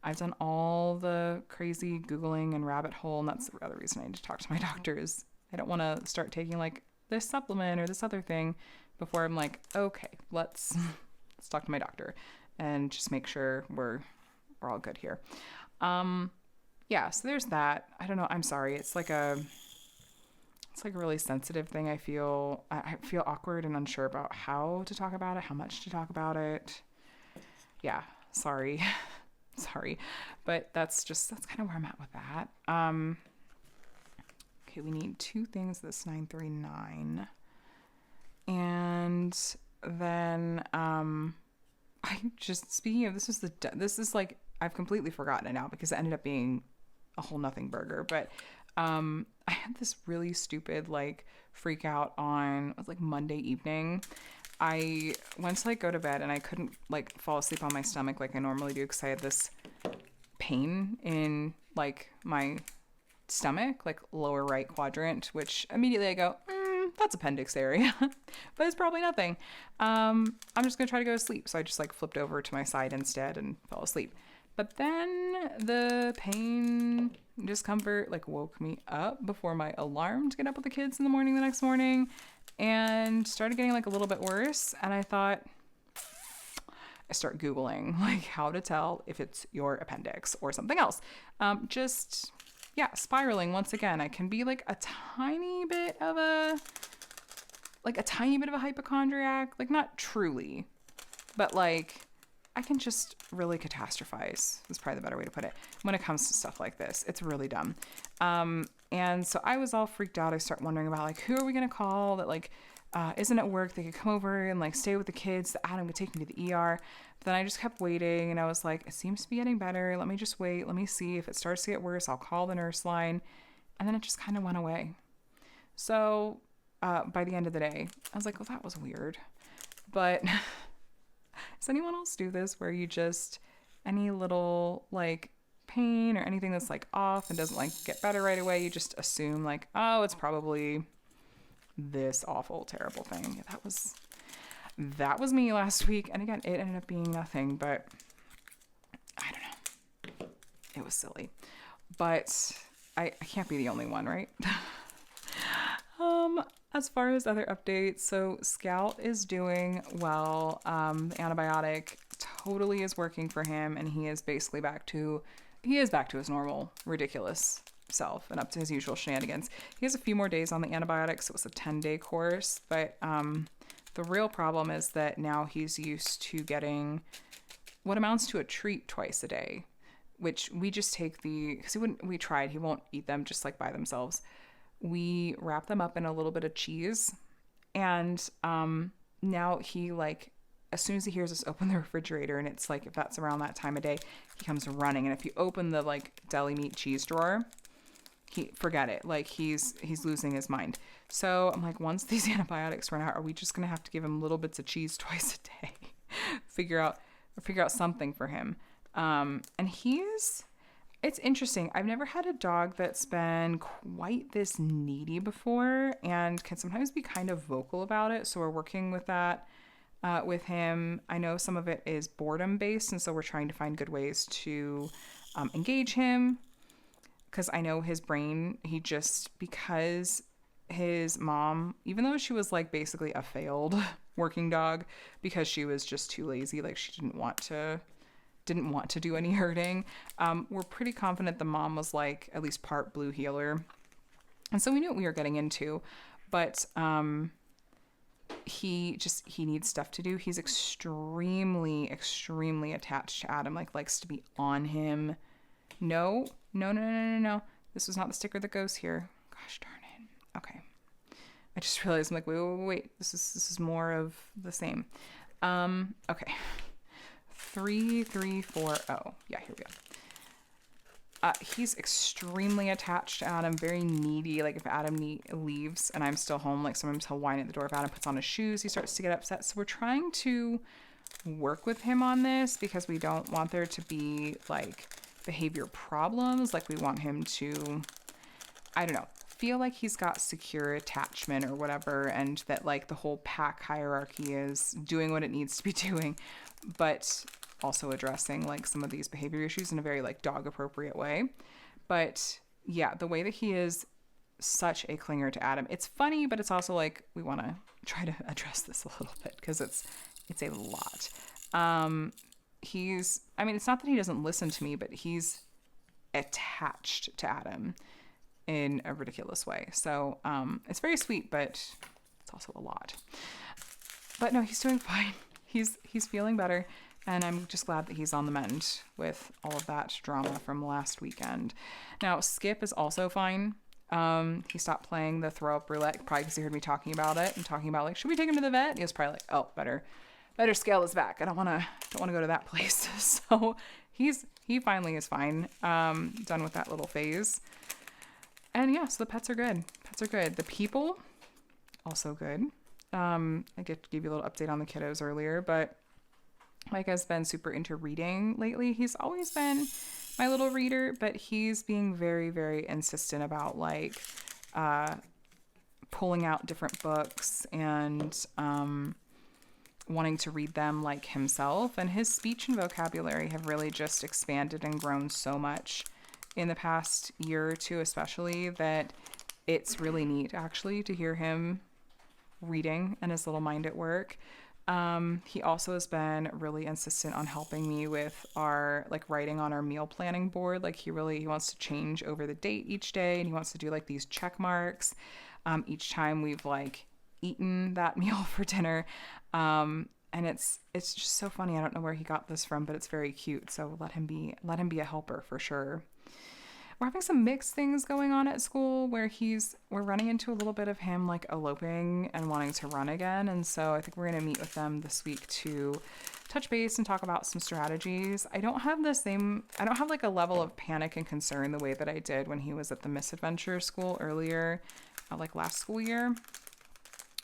I've done all the crazy Googling and rabbit hole, and that's the other reason I need to talk to my doctor is I don't want to start taking like this supplement or this other thing before I'm like, okay, let's talk to my doctor and just make sure we're all good here. Yeah, so there's that. I don't know. I'm sorry. It's like a really sensitive thing. I feel awkward and unsure about how to talk about it, how much to talk about it. Yeah, sorry. Sorry. But that's kind of where I'm at with that. Okay, we need two things this 939. And then speaking of, this is like I've completely forgotten it now because it ended up being a whole nothing burger, but I had this really stupid like freak out on it was like Monday evening. I went to like go to bed and I couldn't like fall asleep on my stomach like I normally do because I had this pain in like my stomach, like lower right quadrant, which immediately I go, that's appendix area, but it's probably nothing. I'm just gonna try to go to sleep. So I just like flipped over to my side instead and fell asleep. But then the pain, discomfort like woke me up before my alarm to get up with the kids in the morning the next morning and started getting like a little bit worse. And I thought, I start Googling like how to tell if it's your appendix or something else. Spiraling once again. I can be like a tiny bit of a hypochondriac, like not truly, but like I can just really catastrophize. That's probably the better way to put it. When it comes to stuff like this, it's really dumb. And so I was all freaked out. I start wondering about like, who are we going to call that like, isn't at work? They could come over and like stay with the kids. Adam could take me to the ER. But then I just kept waiting and I was like, it seems to be getting better. Let me just wait. Let me see if it starts to get worse. I'll call the nurse line. And then it just kind of went away. So, by the end of the day, I was like, well, that was weird. But does anyone else do this where you just, any little like pain or anything that's like off and doesn't like get better right away, you just assume like, oh, it's probably this awful, terrible thing. That was me last week. And again, it ended up being nothing, but I don't know. It was silly. But I can't be the only one, right? As far as other updates, so Scout is doing well. The antibiotic totally is working for him, and he is back to his normal, ridiculous self and up to his usual shenanigans. He has a few more days on the antibiotics. It was a 10-day course, but the real problem is that now he's used to getting what amounts to a treat twice a day, which we just take because he won't eat them just like by themselves. We wrap them up in a little bit of cheese, and now he like, as soon as he hears us open the refrigerator, and it's like if that's around that time of day, he comes running. And if you open the like deli meat cheese drawer, forget it. Like he's losing his mind. So I'm like, once these antibiotics run out, are we just gonna have to give him little bits of cheese twice a day? figure out something for him. And it's interesting. I've never had a dog that's been quite this needy before and can sometimes be kind of vocal about it. So we're working with that with him. I know some of it is boredom based, and so we're trying to find good ways to engage him. Because I know his brain, because his mom, even though she was like basically a failed working dog because she was just too lazy, like she didn't want to do any herding. We're pretty confident the mom was like at least part blue healer. And so we knew what we were getting into. But he needs stuff to do. He's extremely attached to Adam, like likes to be on him. No. This was not the sticker that goes here. Gosh darn it. Okay. I just realized I'm like, wait. This is more of the same. Okay. 3340. Yeah, here we go. He's extremely attached to Adam, very needy. Like if Adam leaves and I'm still home, like sometimes he'll whine at the door. If Adam puts on his shoes, he starts to get upset. So we're trying to work with him on this because we don't want there to be like behavior problems. Like we want him to, I don't know, feel like he's got secure attachment or whatever, and that like the whole pack hierarchy is doing what it needs to be doing, but also addressing like some of these behavior issues in a very like dog appropriate way. But yeah, the way that he is such a clinger to Adam, it's funny, but it's also like we want to try to address this a little bit because it's a lot. It's not that he doesn't listen to me, but he's attached to Adam in a ridiculous way. So it's very sweet, but it's also a lot. But no, he's doing fine. He's feeling better. And I'm just glad that he's on the mend with all of that drama from last weekend. Now, Skip is also fine. He stopped playing the throw up roulette, probably because he heard me talking about it and talking about like, should we take him to the vet? He was probably like, oh, better scale this back. I don't want to go to that place. So he finally is fine. Done with that little phase. And yeah, so the pets are good. The people, also good. I get to give you a little update on the kiddos earlier, but Mike has been super into reading lately. He's always been my little reader, but he's being very, very insistent about like pulling out different books and wanting to read them like himself. And his speech and vocabulary have really just expanded and grown so much in the past year or two, especially, that it's really neat actually to hear him reading and his little mind at work. He also has been really insistent on helping me with our like writing on our meal planning board. Like he wants to change over the date each day, and he wants to do like these check marks each time we've like eaten that meal for dinner. And it's just so funny. I don't know where he got this from, but it's very cute. So let him be a helper for sure. We're having some mixed things going on at school where we're running into a little bit of him like eloping and wanting to run again. And so I think we're going to meet with them this week to touch base and talk about some strategies. I don't have like a level of panic and concern the way that I did when he was at the Misadventure school earlier, like last school year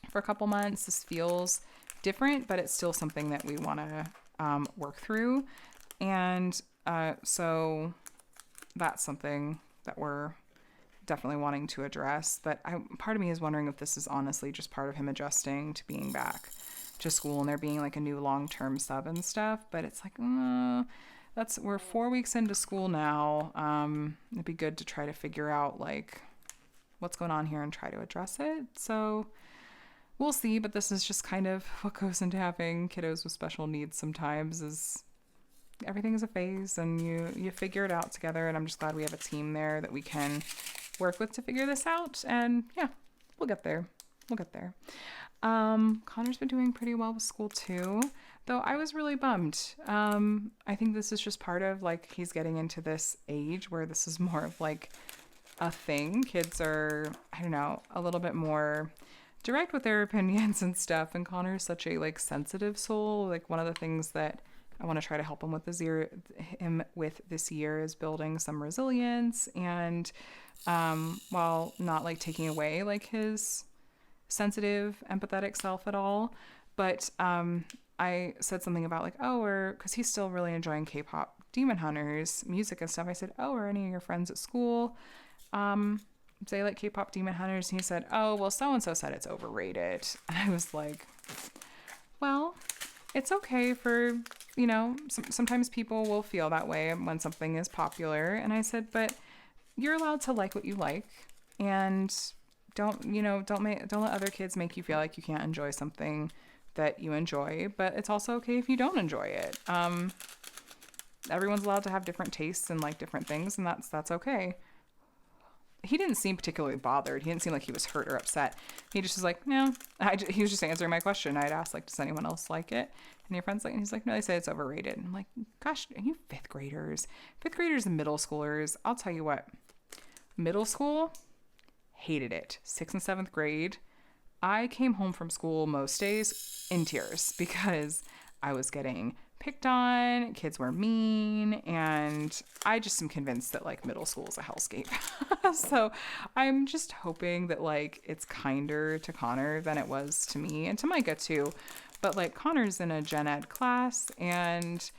for a couple months. This feels different, but it's still something that we want to work through. And so that's something that we're definitely wanting to address. But part of me is wondering if this is honestly just part of him adjusting to being back to school and there being like a new long-term sub and stuff. But it's like, we're 4 weeks into school now. It'd be good to try to figure out like what's going on here and try to address it. So we'll see. But this is just kind of what goes into having kiddos with special needs sometimes, is everything is a phase and you figure it out together. And I'm just glad we have a team there that we can work with to figure this out. And yeah, we'll get there. Connor's been doing pretty well with school too, though I was really bummed. I think this is just part of like, he's getting into this age where this is more of like a thing. Kids are, I don't know, a little bit more direct with their opinions and stuff. And Connor's such a like sensitive soul. Like one of the things that I want to try to help him with this year is building some resilience, and while not like taking away like his sensitive, empathetic self at all. But I said something about like, because he's still really enjoying K-pop Demon Hunters music and stuff. I said, are any of your friends at school they like K-pop Demon Hunters? And he said, well, so-and-so said it's overrated. And I was like, well, it's okay for, sometimes people will feel that way when something is popular. And I said, but you're allowed to like what you like, and don't let other kids make you feel like you can't enjoy something that you enjoy. But it's also okay if you don't enjoy it. Everyone's allowed to have different tastes and like different things, and that's okay. he didn't seem particularly bothered. He didn't seem like he was hurt or upset. He just was like, no. He was just answering my question. I'd asked, like, does anyone else like it? And your friends like it? And he's like, no, they say it's overrated. I'm like, gosh, are you fifth graders and middle schoolers? I'll tell you what. Middle school, hated it. 6th and 7th grade, I came home from school most days in tears because I was getting picked on, kids were mean, and I just am convinced that like middle school is a hellscape. So I'm just hoping that like it's kinder to Connor than it was to me and to Micah too. But like Connor's in a gen ed class, and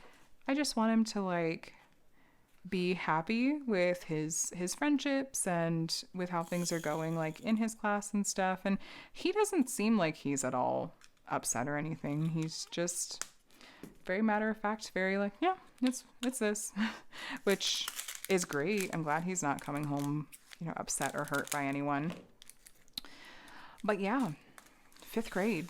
I just want him to like be happy with his friendships and with how things are going like in his class and stuff. And he doesn't seem like he's at all upset or anything. He's just very matter of fact, very like, yeah, it's this, which is great. I'm glad he's not coming home, upset or hurt by anyone. But yeah, 5th grade.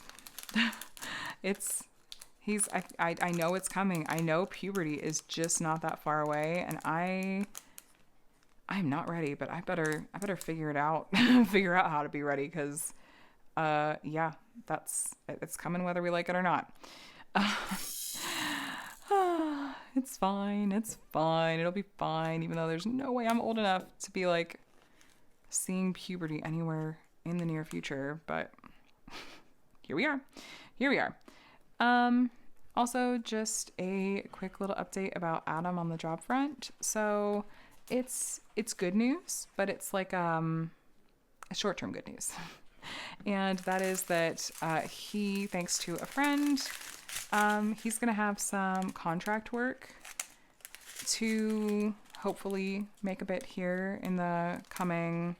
I know it's coming. I know puberty is just not that far away, and I'm not ready, but I better figure it out, figure out how to be ready, because yeah, it's coming whether we like it or not. It's fine. It'll be fine, even though there's no way I'm old enough to be like seeing puberty anywhere in the near future, but here we are. Also, just a quick little update about Adam on the job front. So it's good news, but it's like short-term good news. And that is that he, thanks to a friend, he's going to have some contract work to hopefully make a bit here in the coming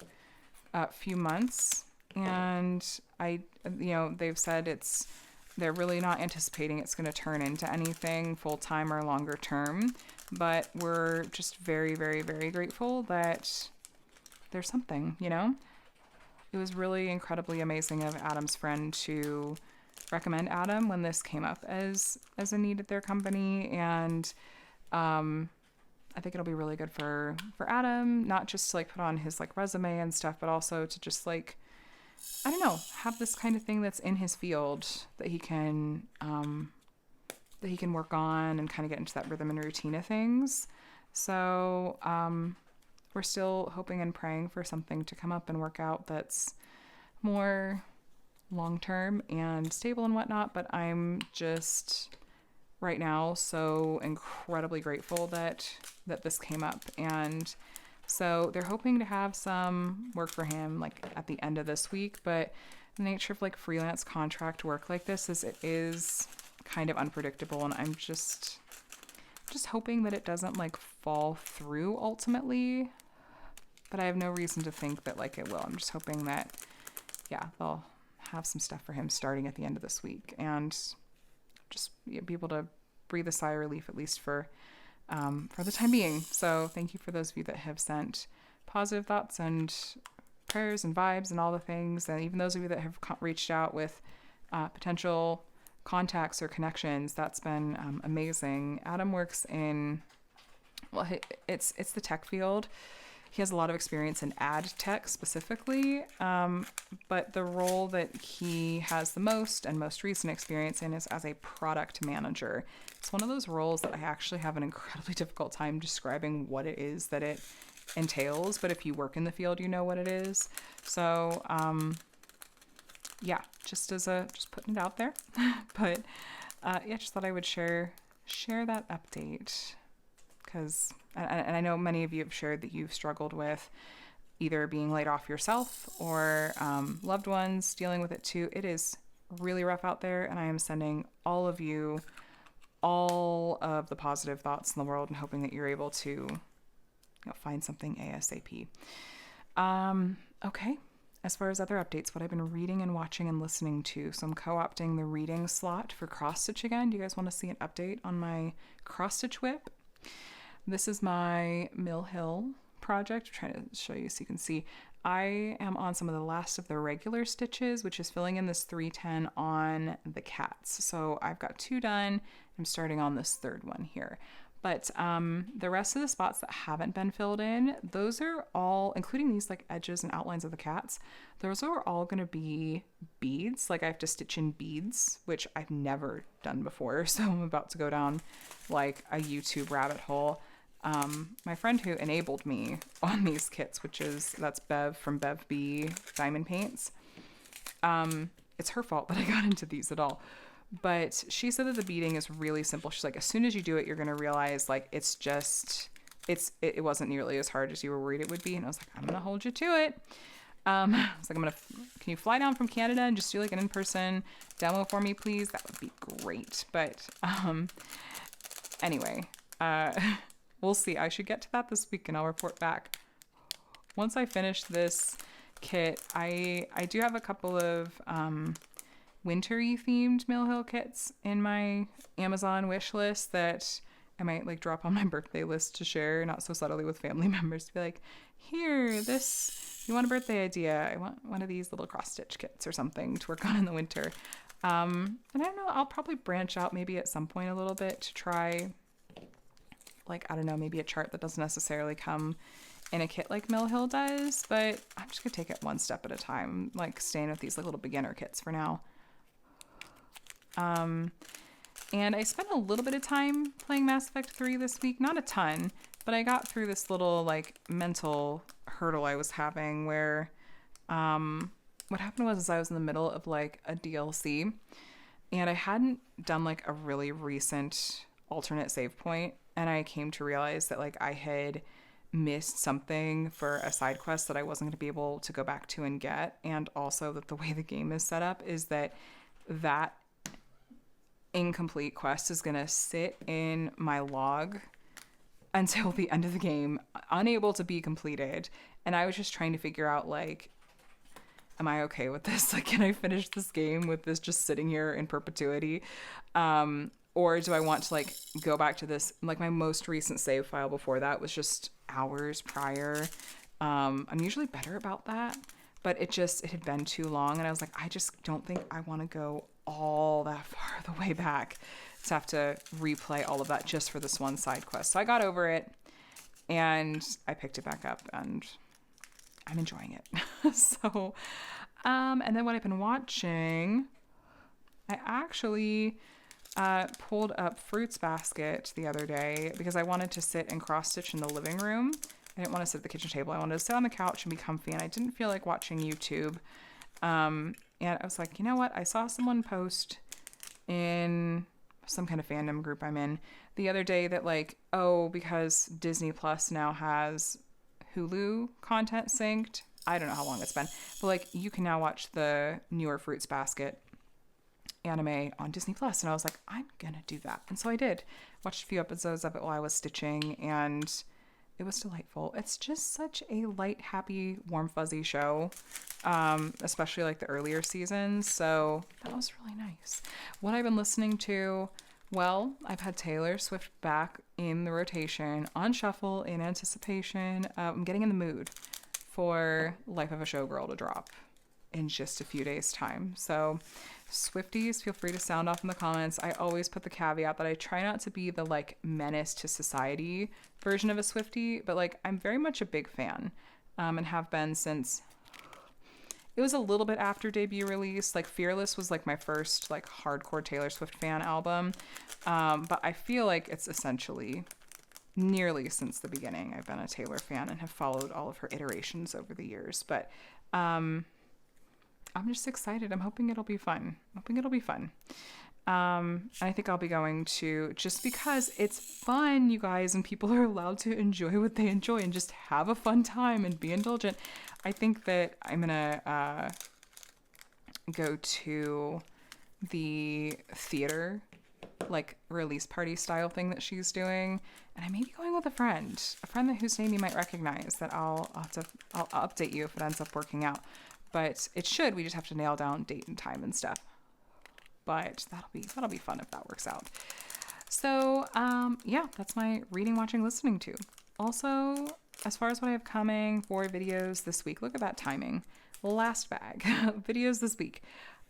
few months. And they've said they're really not anticipating it's going to turn into anything full-time or longer term, but we're just very, very, very grateful that there's something, It was really incredibly amazing of Adam's friend to recommend Adam when this came up as a need at their company. And I think it'll be really good for Adam, not just to like put on his like resume and stuff, but also to just like, I don't know, have this kind of thing that's in his field that he can work on and kind of get into that rhythm and routine of things. So we're still hoping and praying for something to come up and work out that's more long-term and stable and whatnot. But I'm just right now so incredibly grateful that this came up. And so they're hoping to have some work for him like at the end of this week, but the nature of like freelance contract work like this is it is kind of unpredictable, and I'm just hoping that it doesn't like fall through ultimately, but I have no reason to think that like it will. I'm just hoping that they'll have some stuff for him starting at the end of this week, and just be able to breathe a sigh of relief at least for the time being. So thank you for those of you that have sent positive thoughts and prayers and vibes and all the things, and even those of you that have reached out with potential contacts or connections. That's been amazing. Adam works in, well, it's the tech field. He has a lot of experience in ad tech specifically, but the role that he has the most and most recent experience in is as a product manager. It's one of those roles that I actually have an incredibly difficult time describing what it is that it entails, but if you work in the field, you know what it is. So, just putting it out there, but just thought I would share that update, because and I know many of you have shared that you've struggled with either being laid off yourself or loved ones dealing with it too. It is really rough out there, and I am sending all of you all of the positive thoughts in the world and hoping that you're able to find something ASAP. Okay. As far as other updates, what I've been reading and watching and listening to. So I'm co-opting the reading slot for cross stitch again. Do you guys want to see an update on my cross stitch WIP? This is my Mill Hill project. I'm trying to show you so you can see. I am on some of the last of the regular stitches, which is filling in this 310 on the cats. So I've got 2 done. I'm starting on this 3rd one here. But the rest of the spots that haven't been filled in, those are all, including these like edges and outlines of the cats, those are all going to be beads. Like I have to stitch in beads, which I've never done before. So I'm about to go down like a YouTube rabbit hole. My friend who enabled me on these kits, that's Bev from Bev B Diamond Paints. It's her fault that I got into these at all. But she said that the beading is really simple. She's like, as soon as you do it, you're going to realize like it wasn't nearly as hard as you were worried it would be. And I was like, I'm going to hold you to it. I was like, can you fly down from Canada and just do like an in-person demo for me, please? That would be great. But anyway, we'll see. I should get to that this week and I'll report back. Once I finish this kit, I do have a couple of wintry themed Mill Hill kits in my Amazon wish list that I might like drop on my birthday list to share, not so subtly with family members, to be like, here, you want a birthday idea? I want one of these little cross stitch kits or something to work on in the winter. And I don't know, I'll probably branch out maybe at some point a little bit to try, like, I don't know, maybe a chart that doesn't necessarily come in a kit like Mill Hill does, but I'm just gonna take it one step at a time, like staying with these like little beginner kits for now. And I spent a little bit of time playing Mass Effect 3 this week, not a ton, but I got through this little like mental hurdle I was having where what happened was I was in the middle of like a DLC and I hadn't done like a really recent alternate save point, and I came to realize that like I had missed something for a side quest that I wasn't going to be able to go back to and get, and also that the way the game is set up is that incomplete quest is going to sit in my log until the end of the game, unable to be completed. And I was just trying to figure out like, am I okay with this? Like, can I finish this game with this just sitting here in perpetuity? Or do I want to like go back to this? Like my most recent save file before that was just hours prior. I'm usually better about that, but it had been too long. And I was like, I just don't think I want to go all that far the way back to have to replay all of that just for this one side quest. So I got over it and I picked it back up and I'm enjoying it. So, and then what I've been watching, I actually pulled up Fruits Basket the other day because I wanted to sit and cross stitch in the living room. I didn't want to sit at the kitchen table. I wanted to sit on the couch and be comfy, and I didn't feel like watching YouTube. And I was like, you know what? I saw someone post in some kind of fandom group I'm in the other day that like, oh, because Disney Plus now has Hulu content synced. I don't know how long it's been, but like you can now watch the newer Fruits Basket anime on Disney Plus. And I was like, I'm gonna do that. And so I did. Watched a few episodes of it while I was stitching, and it was delightful. It's just such a light, happy, warm, fuzzy show, especially like the earlier seasons. So that was really nice. What I've been listening to, well, I've had Taylor Swift back in the rotation on shuffle in anticipation. I'm getting in the mood for Life of a Showgirl to drop in just a few days' time. So Swifties, feel free to sound off in the comments. I always put the caveat that I try not to be the like menace to society version of a Swiftie, but like I'm very much a big fan, and have been since it was a little bit after debut release. Like Fearless was like my first like hardcore Taylor Swift fan album, but I feel like it's essentially nearly since the beginning I've been a Taylor fan and have followed all of her iterations over the years. But I'm just excited. I'm hoping it'll be fun. And I think I'll be going to, just because it's fun, you guys, and people are allowed to enjoy what they enjoy and just have a fun time and be indulgent. I think that I'm gonna go to the theater, like release party style thing that she's doing, and I may be going with a friend whose name you might recognize. That I'll update you if it ends up working out. But it should. We just have to nail down date and time and stuff. But that'll be fun if that works out. So yeah, that's my reading, watching, listening to. Also, as far as what I have coming for videos this week, look at that timing. Last bag videos this week.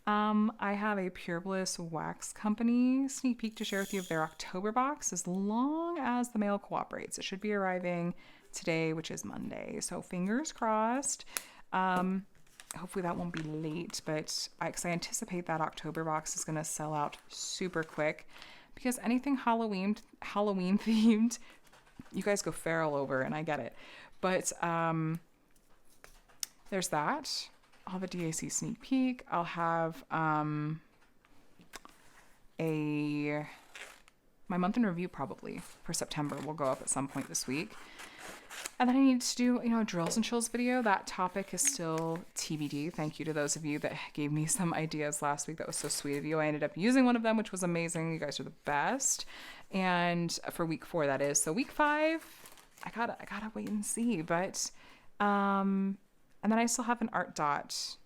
I have a Pure Bliss Wax Company sneak peek to share with you of their October box, as long as the mail cooperates. It should be arriving today, which is Monday. So fingers crossed. Hopefully that won't be late, but because I anticipate that October box is going to sell out super quick, because anything Halloween themed, you guys go feral over, and I get it. But there's that. I'll have a DAC sneak peek. I'll have my month in review probably for September will go up at some point this week. And then I need to do, a drills and chills video. That topic is still TBD. Thank you to those of you that gave me some ideas last week. That was so sweet of you. I ended up using one of them, which was amazing. You guys are the best. And for week 4, that is. So week 5, I gotta wait and see. But and then I still have an art dot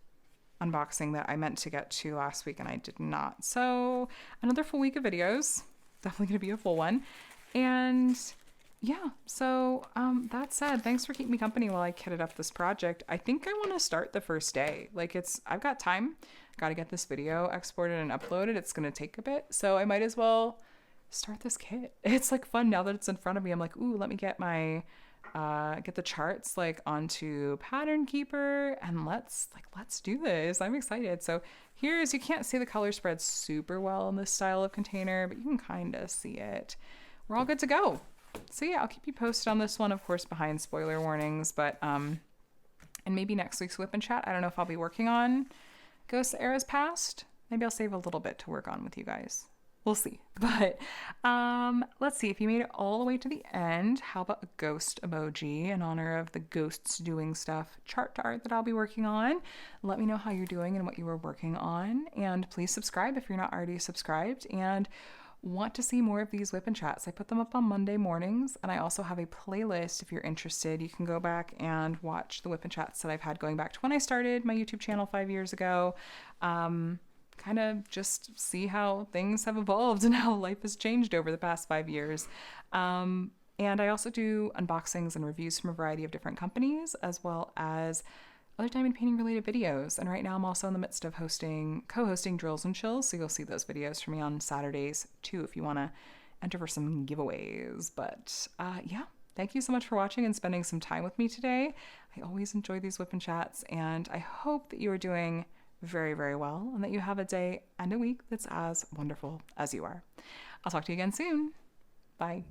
unboxing that I meant to get to last week and I did not. So another full week of videos. Definitely going to be a full one. And yeah, so that said, thanks for keeping me company while I kitted up this project. I think I want to start the first day. I've got time. Got to get this video exported and uploaded. It's going to take a bit. So I might as well start this kit. It's fun now that it's in front of me. I'm like, ooh, let me get my get the charts onto Pattern Keeper, and let's do this. I'm excited. So you can't see the color spread super well in this style of container, but you can kind of see it. We're all good to go. So yeah, I'll keep you posted on this one, of course, behind spoiler warnings, but and maybe next week's WIP and Chat, I don't know if I'll be working on Ghosts of Eras Past. Maybe I'll save a little bit to work on with you guys. We'll see. But let's see, if you made it all the way to the end, how about a ghost emoji in honor of the ghosts doing stuff chart to art that I'll be working on? Let me know how you're doing and what you were working on. And please subscribe if you're not already subscribed and want to see more of these WIP and Chats. I put them up on Monday mornings, and I also have a playlist if you're interested. You can go back and watch the WIP and Chats that I've had going back to when I started my YouTube channel 5 years ago. Kind of just see how things have evolved and how life has changed over the past 5 years. And I also do unboxings and reviews from a variety of different companies, as well as other diamond painting related videos. And right now I'm also in the midst of co-hosting Drills and Chills. So you'll see those videos from me on Saturdays too, if you want to enter for some giveaways. But yeah, thank you so much for watching and spending some time with me today. I always enjoy these WIP and Chats, and I hope that you are doing very, very well, and that you have a day and a week that's as wonderful as you are. I'll talk to you again soon. Bye.